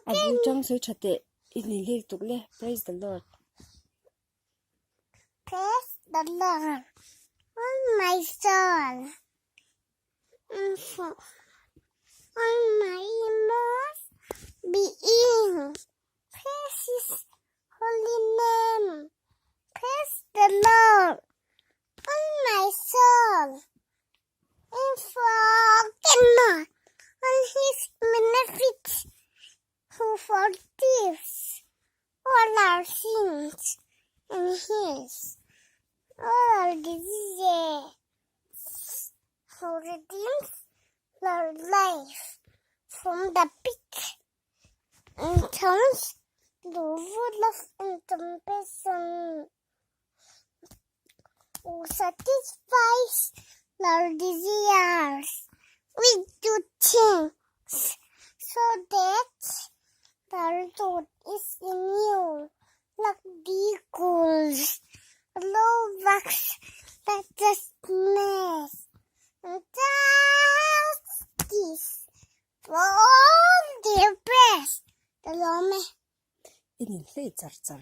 Abu Jang Sui Chate in to le. Praise the Lord. Praise the Lord. On my soul. On my most being. Praise His holy name. Praise the Lord. On my soul. And forget not on His benefits, who forgives all our sins and heals all our diseases, who redeems our life from the pit and turns the wood into compassion, who satisfies our desires with good things, so that the Lord is in you, like the eagles, low wax, like the snails, and justice for all their breast. The Lord In the Zar,